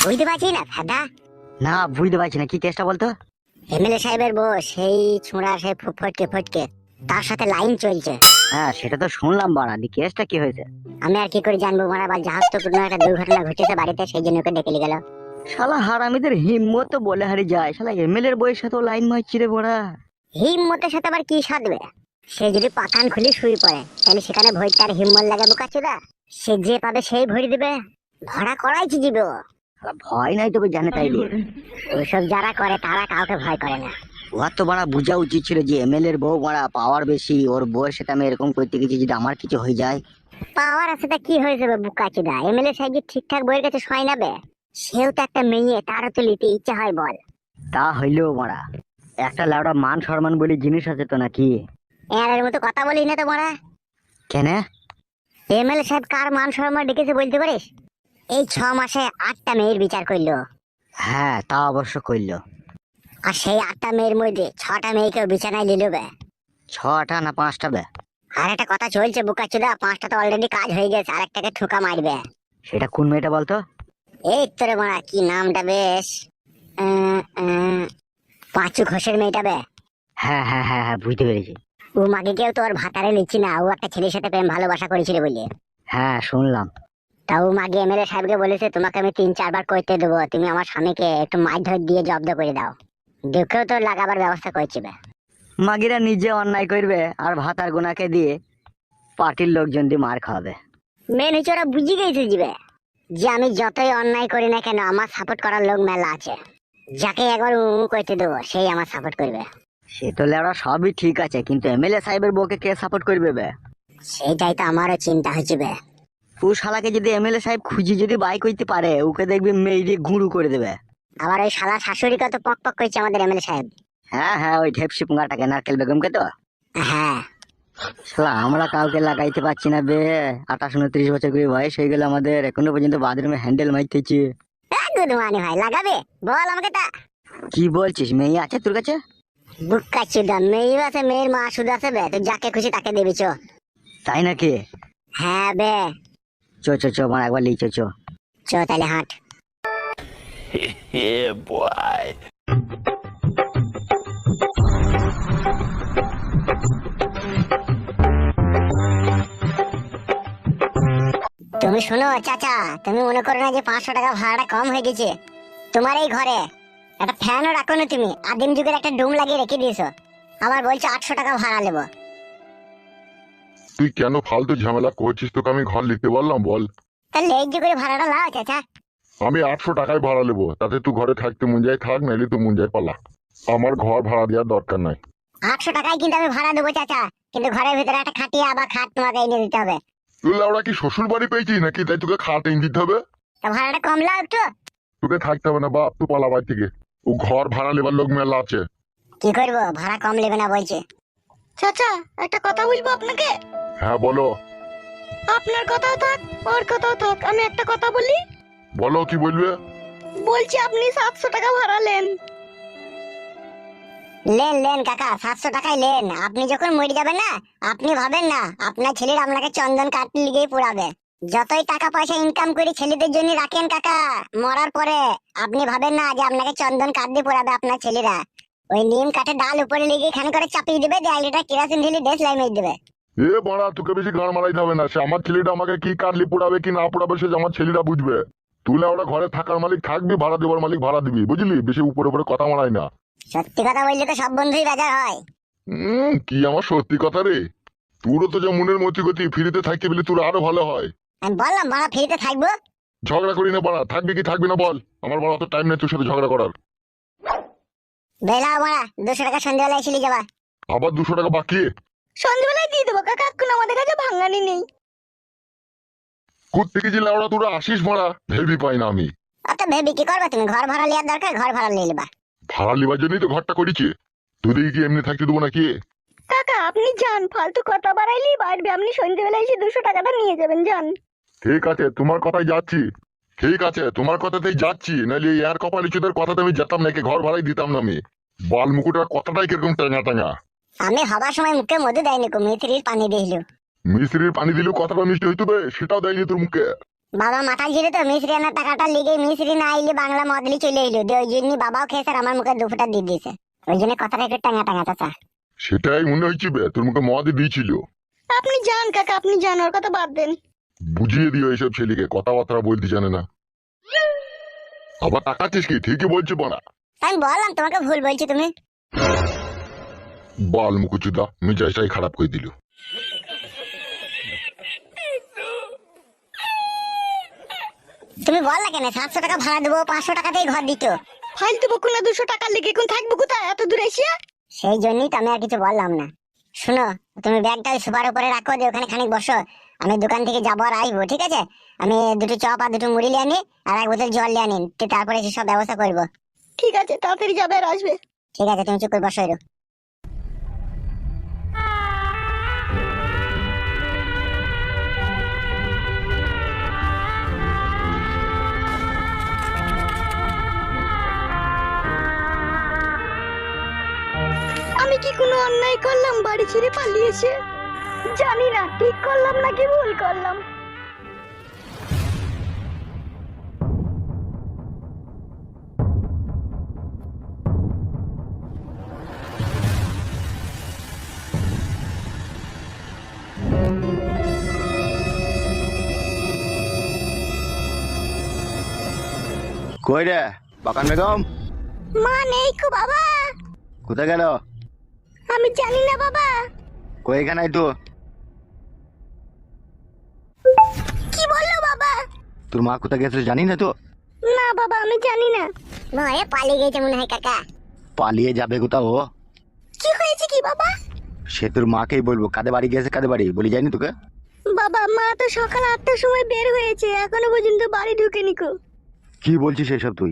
বুঝতে পারছি না দাদা। না বুঝতে পারছি না, কি কেসটা বলতো? এমএলএ সাহেবের বউ সেই ছোঁড়া সেই ফটকে ফটকে তার সাথে লাইন চলছে। হ্যাঁ সেটা তো শুনলাম বাড়া, দি কেসটা কি হয়েছে? আমি আর কি করে জানবো মারা, বা জাহাজ তো কোনো একটা দুর্ঘটনা ঘটেছে বাড়িতে, সেই জন্য ওকে ডেকে নিয়ে গেল। শালা হারামিদের হিম্মত তো বলে হারি যায়, শালা এমএলএ এর বইয়ের সাথে লাইন মারছি রে বড়া। হিম্মতের সাথে আবার কি সাধবে? সে যদি পাকান খুলে শুয়ে পড়ে তাহলে সেখানে ভয়টার হিম্মত লাগে বোকাচোদা? সে যে পাবে সেই ভরি দিবে, ভাড়া করাইছি জীবে ও। শালা ভয় নাই তোকে জানে তাই দিয়ে। ওইসব যারা করে তারা কাউকে ভয় করে না। ওর তো বাড়া বোঝা উচিত ছিল যে এমএলএ এর বউ বাড়া পাওয়ার বেশি, ওর বউয়ের সাথে আমি এরকম করতে গেছি যদি আমার কিছু হয়ে যায়। পাওয়ার আছে তা কি হয়েছে বোকাচোদা? এমএলএ সাহেব যে ঠিকঠাক বইয়ের কাছে সয় নাবে, সেও তো একটা মেয়ে, তারও তো নিতে ইচ্ছা হয় বল। তা হইলেও বাড়া একটা লাউডা মান সম্মান বলে জিনিস আছে তো নাকি? এর মতো কথা বলিস না তো মারা। কেন? এমএলএ সাহেব কার মান সম্মান ডেকেছে বলতে পারিস? এই 6 মাসে 8টা মেয়ের বিচার করলো। হ্যাঁ তা অবশ্য করলো। আর সেই 8টা মেয়ের মধ্যে 6টা মেয়েকেও বিছানায় নিল বে। 6টা না 5টা বে? আর একটা কথা চলছে বোকাচোদা, 5টা তো অলরেডি কাজ হয়ে গেছে, আরেকটাকে ঠুকা মারবে। সেটা কোন মেয়েটা বলতো? এই তোরে মারা কি নামটা বেশ, পাঁচু ঘোষের মেয়েটা বে। হ্যাঁ হ্যাঁ হ্যাঁ হ্যাঁ বুঝতে পেরেছি। ও মাকে কেউ তো ওর ভাতারে নিচ্ছি না, ও একটা ছেলের সাথে প্রেম ভালোবাসা করেছিল বলে। হ্যাঁ শুনলাম। তা ও মাগে এমএলএ সাহেবকে বলেছে তোমাকে আমি 3-4 বার করতে দেবো, তুমি আমার স্বামীকে একটু মাছ ধর দিয়ে জব্দ করে দাও। দেখেও তো লাগাবার ব্যবস্থা করছি বে। মাগিরা নিজে অন্যায় করবে আর ভাতার গোনাকে দিয়ে পার্টির লোকজন দিয়ে মার খাওয়াবে। মেন হচ্ছে ওরা বুঝে গেছে জিবে যে আমি যতই অন্যায় করি না কেন আমার সাপোর্ট করার লোক মেলা আছে। যাকে একবার করতে দেবো সেই আমার সাপোর্ট করবে। সে তো লেওড়া সবই ঠিক আছে, কিন্তু এমএলএ সাহেবের বউকে কে সাপোর্ট করবে বে? সেইটাই তো আমারও চিন্তা হচ্ছে বে। ও শালাকে যদি এমএলএ সাহেব খুঁজি যদি বাই করতে পারে, ওকে দেখবি মেয়ে গুঁড়ো করে দেবে। আবার ওই শালা শাশুড়ি কত পক পক করছে আমাদের এমএলএ সাহেব। হ্যাঁ হ্যাঁ ওই ঢেপসি পুঙ্গাটাকে, নারকেল বেগমকে তো। হ্যাঁ শালা আমরা কাউকে লাগাইতে পারছি না বে। 28-29 বছর করে বয়স হয়ে গেল আমাদের, এখনো পর্যন্ত বাথরুমে হ্যান্ডেল মারতেছি। গুদমানি ভাই লাগাবে, বল আমাকে তা। কি বলছিস, মেয়ে আছে তোর কাছে? বুক্কা চুদা মেয়ে আছে, মেয়ের মা শুধু আছে বে, তুই যাকে খুশি তাকে দেবি চো। তাই নাকি? হ্যাঁ বে, চো চো চো মানে একবার লিচো চো। চো তাহলে হাঁট। Yeah, boy. তুমি শোনো চাচা, তুমি মনে করো না যে 500 টাকা ভাড়াটা কম হয়ে গেছে? তোমার এই ঘরে একটা ফ্যানও রাখো না, তুমি আদিম যুগের একটা ডুম লাগিয়ে রেখে দিয়েছো, আবার বলছো 800 টাকা ভাড়া নেবো। তুই কেন ফালতু ঝামেলা করছিস? তোকে আমি ঘর নিতে বললাম বল? তাহলে এই যে করে ভাড়াটা লাও চাচা। আমি 800 টাকায় ভাড়া নেবো, তাতে তুই ঘরে থাকতে মন যায় থাক, নাইলে তুই মন যায় পালা। আমার ঘর ভাড়া দেওয়ার দরকার নাই। 800 টাকায় কিন্তু আমি ভাড়া দেবো চাচা, কিন্তু ঘরের ভিতরে একটা খাটিয়া আবার খাট তোমাকে এনে দিতে হবে। তুই লাউড়া কি শ্বশুর বাড়ি পেয়েছিস নাকি তাই তোকে খাট এনে দিতে হবে? তা ভাড়াটা কম লাও একটু। তোকে থাকতে হবে না বাপ, তুই পালা বাড়ি থেকে। ও ঘর ভাড়া নেবার লোক মেলা আছে। কি করবো, ভাড়া কম নেবে না বলছে। চাচা একটা কথা বলবো আপনাকে। হ্যাঁ বলো। আপনার কথাও থাক ওর কথাও থাক, আমি একটা কথা বলি। বলো কি বলবে? বলছি আপনি 700 টাকা ভাড়া নেন। লেন লেন কাকা, 700 টাকায় লেন। আপনি যখন মরে যাবেন না, আপনি ভাবেন না আপনার ছেলের আপনাকে চন্দন কাটতে লিগেই পুরাবে। যতই টাকা পয়সা ইনকাম করে ছেলেদের জন্য রাখেন কাকা, মরার পরে আপনি ভাবেন না যে আপনাকে চন্দন কাঠ দিয়ে পুরাবে আপনার ছেলেরা। ওই নিম কাঠের ডাল উপরে লেগে এখানে করে চাপিয়ে দেবে, 1.5 লিটার কেরাসিন ঢেলে দেশ লাই মেরে দেবে। এ বড়া তোকে বেশি গান মারাইতে হবে না, সে আমার ছেলেটা আমাকে কি কাটলি পোড়াবে কি না পোড়াবে সে আমার ছেলেরা বুঝবে। তুই লাউড়া ঘরে থাকার মালিক থাকবি, ভাড়া দেবার মালিক ভাড়া দিবি, বুঝলি? বেশি উপরে উপরে কথা মারাই না। সত্যি কথা বললে তো সব বন্ধুই বাজার হয়। কি আমার সত্যি কথা রে? তোরও তো যা মনের মতি গতি, ফ্রিতে থাকতে পেলে তোর আরো ভালো হয়। আমি বললাম ভাড়া ফ্রিতে থাকবো। ঝগড়া করি না বাড়া, থাকবি কি থাকবি না বল? আমার বড় অত টাইম নেই তোর সাথে ঝগড়া করার। বেলা ভাড়া 200 টাকা সন্ধ্যাবেলায় ছিলি যাবা। আবার 200 টাকা বাকি? সন্ধ্যেবেলায় দিয়ে দেবো কাকা, এখন আমাদের কাছে ভাঙানি নেই। কোথ থেকে যে লাউড়া তোরা আসিস মারা ভেবি পাই না আমি। অত ভেবে কি করবা তুমি? ঘর ভাড়া নেওয়ার দরকার, ঘর ভাড়া নিয়ে নেবা। ভাড়া লিবার জন্যই তো ঘরটা করেছি। তোদের কি এমনি থাকতে দেবো নাকি? কাকা আপনি যান, ফালতু কথা বাড়াইলি বাড়বে। আপনি সন্ধ্যেবেলায় এসে 200 টাকাটা নিয়ে যাবেন, যান। ঠিক আছে তোমার কথাই যাচ্ছি, ঠিক আছে তোমার কথাতেই যাচ্ছি, নাহলে ইয়ার কপালি চোদের কথাতে আমি যেতাম নাকি, ঘর ভাড়াই দিতাম না আমি। বাল মুকুটার কথাটাই কিরকম টাঙা টাঙা। আমি হবার সময় মুখে মধু দেয়নি, মিথিলির পানি দিল। মিস্ত্রির পানি দিলেও কথাটা মিষ্টি হইতে হবে, সেটাও দেয়নি তোর মুখে। বাবা মাথা ঝিরে তো মিস্ত্রি আনার টাকাটা লিগে মিস্ত্রি না আইলে বাংলা মদলি চলে এলো দিয়ে ওই জন্য বাবাও খেয়েছে আর আমার মুখে দুপুরটা দিয়ে দিয়েছে। ওই জন্য কথাটা একটু টাঙা টাঙা চাচা। সেটাই মনে হচ্ছে বে, তোর মুখে মদ দিয়েছিল। আপনি যান কাকা, আপনি যান, ওর কথা বাদ দেন। বুঝিয়ে দিও এইসব ছেলেকে, কথাবার্তা বলতে জানে না। আবার তাকাচ্ছিস কি? ঠিকই বলছি বড়া। আমি বললাম তোমাকে ভুল বলছি তুমি। বাল মুকুচুদা মেজাজটাই খারাপ করে দিল। তুমি বললা কেন 700 টাকা ভাড়া দেবো 500 টাকাতেই ঘর দিত? ফালতু বকুন না, 200 টাকার লেগে এখন থাকবো কোথায় এত দূর এসে? সেই জন্যই তো আমি আর কিছু বললাম না। শুনো, তুমি ব্যাগটা ওই সোফার উপরে রাখো, দিয়ে ওখানে খানিক বসো। আমি দোকান থেকে যাবো আর আসবো, ঠিক আছে? আমি 2টো চপ আর 2টো মুড়ি নিয়ে আনি আর 1 বোতল জল নিয়ে আনি, তারপরে সব ব্যবস্থা করবো। ঠিক আছে, তাড়াতাড়ি যাবে আর আসবে। ঠিক আছে, তুমি চুপ করে বসো এরো। আমি কি কোনো অন্যায় করলাম বাড়ি ছেড়ে পালিয়েছে? জানি না ঠিক করলাম নাকি ভুল করলাম। কই রে বাকান বেগম? মা নেই কো বাবা। কোথায় গেল? আমি জানি না বাবা। কই এখানে তো? কি বললো বাবা? তোর মা কোথায় গেছে জানি না তো? না বাবা, আমি জানি না। ভয়ে পালিয়ে গেছে মনে হয় কাকা। পালিয়ে যাবে কোথাও ও? কি হয়েছে কি বাবা? সে তোর মাকেই বলবো। কাদের বাড়ি গেছে, কাদের বাড়ি বলি যায়নি তোকে? বাবা মা তো সকাল 8টার সময় বের হয়েছে, এখনো পর্যন্ত বাড়ি ঢুকেনি কো। কি বলছিস এসব তুই?